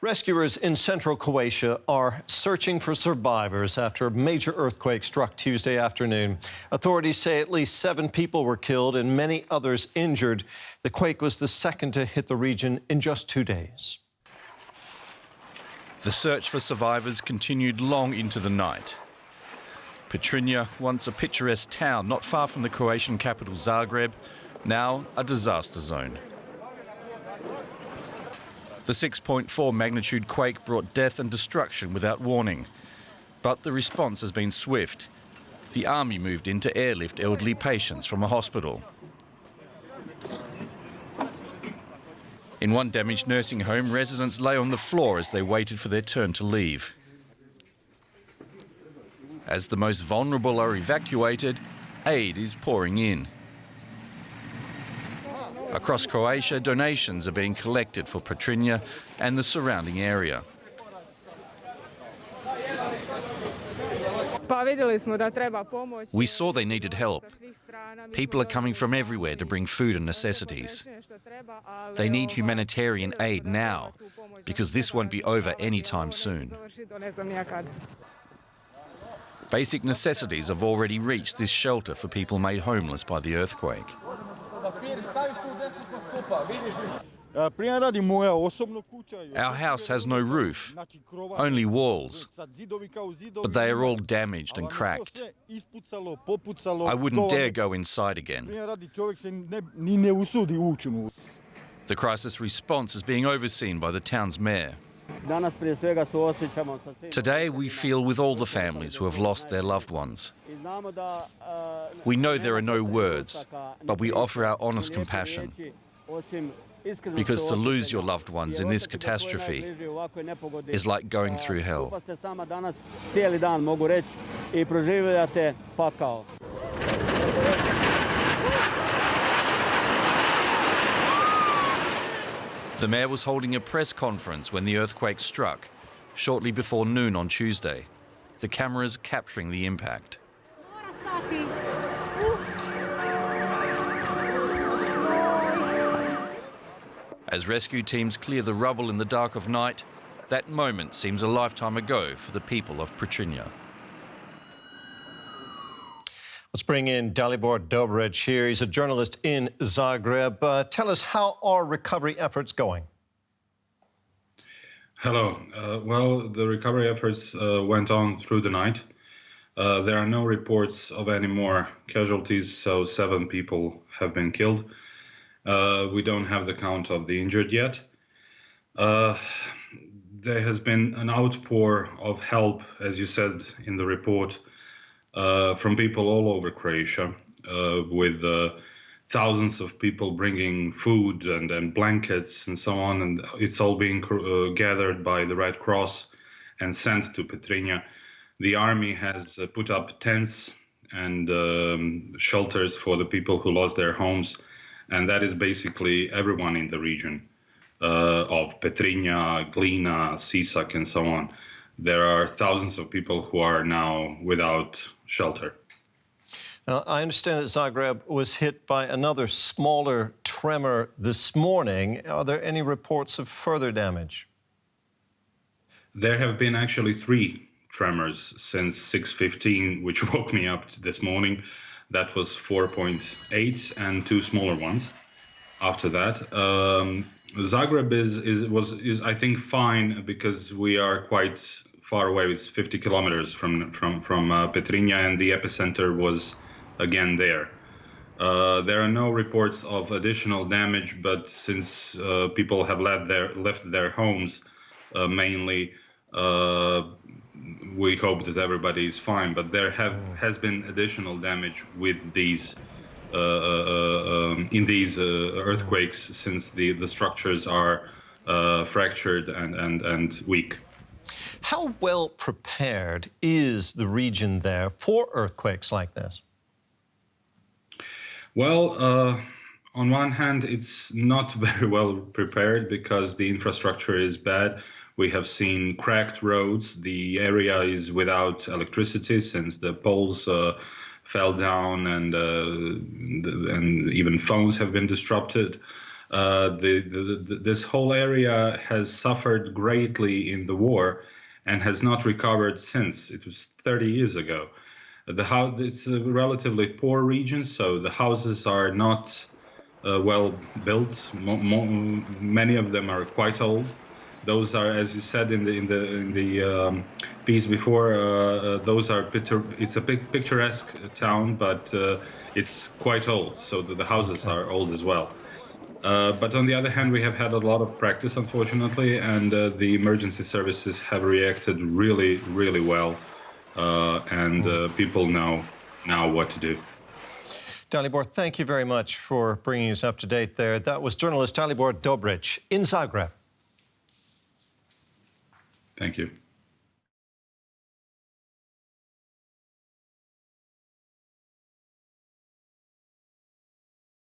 Rescuers in central Croatia are searching for survivors after a major earthquake struck Tuesday afternoon. Authorities say at least 7 people were killed and many others injured. The quake was the second to hit the region in just 2 days. The search for survivors continued long into the night. Petrinja, once a picturesque town not far from the Croatian capital Zagreb, now a disaster zone. The 6.4 magnitude quake brought death and destruction without warning. But the response has been swift. The army moved in to airlift elderly patients from a hospital. In one damaged nursing home, residents lay on the floor as they waited for their turn to leave. As the most vulnerable are evacuated, aid is pouring in. Across Croatia, donations are being collected for Petrinja and the surrounding area. We saw they needed help. People are coming from everywhere to bring food and necessities. They need humanitarian aid now, because this won't be over anytime soon. Basic necessities have already reached this shelter for people made homeless by the earthquake. Our house has no roof, only walls, but they are all damaged and cracked. I wouldn't dare go inside again. The crisis response is being overseen by the town's mayor. Today we feel with all the families who have lost their loved ones. We know there are no words, but we offer our honest compassion. Because to lose your loved ones in this catastrophe is like going through hell. The mayor was holding a press conference when the earthquake struck, shortly before noon on Tuesday. The cameras capturing the impact. As rescue teams clear the rubble in the dark of night, that moment seems a lifetime ago for the people of Petrinja. Let's bring in Dalibor Dumbovic here. He's a journalist in Zagreb. Tell us, how are recovery efforts going? Hello. Well, the recovery efforts went on through the night. There are no reports of any more casualties, so 7 people have been killed. We don't have the count of the injured yet. There has been an outpour of help, as you said in the report, from people all over Croatia, with thousands of people bringing food and blankets and so on, and it's all being gathered by the Red Cross and sent to Petrinja. The army has put up tents and shelters for the people who lost their homes, and that is basically everyone in the region of Petrinja, Glina, Sisak, and so on. There are thousands of people who are now without shelter. Now, I understand that Zagreb was hit by another smaller tremor this morning. Are there any reports of further damage? There have been actually 3 tremors since 6:15, which woke me up this morning. That was 4.8 and 2 smaller ones after that. Zagreb is I think fine, because we are quite far away. It's 50 kilometers from Petrinja, and the epicenter was again there. There are no reports of additional damage, but since people have left their homes, mainly, we hope that everybody is fine. But there has been additional damage with these in these earthquakes, since the structures are fractured and weak. How well prepared is the region there for earthquakes like this? Well, on one hand, it's not very well prepared because the infrastructure is bad. We have seen cracked roads. The area is without electricity since the poles fell down, and even phones have been disrupted. This whole area has suffered greatly in the war and has not recovered since. It was 30 years ago. It's a relatively poor region, so the houses are not well built. Many of them are quite old. Those are, as you said in the piece before, it's a big picturesque town, but it's quite old. So the houses are old as well. But on the other hand, we have had a lot of practice, unfortunately, and the emergency services have reacted really, really well, and people know now what to do. Dalibor, thank you very much for bringing us up to date there. That was journalist Dalibor Dobric in Zagreb. Thank you.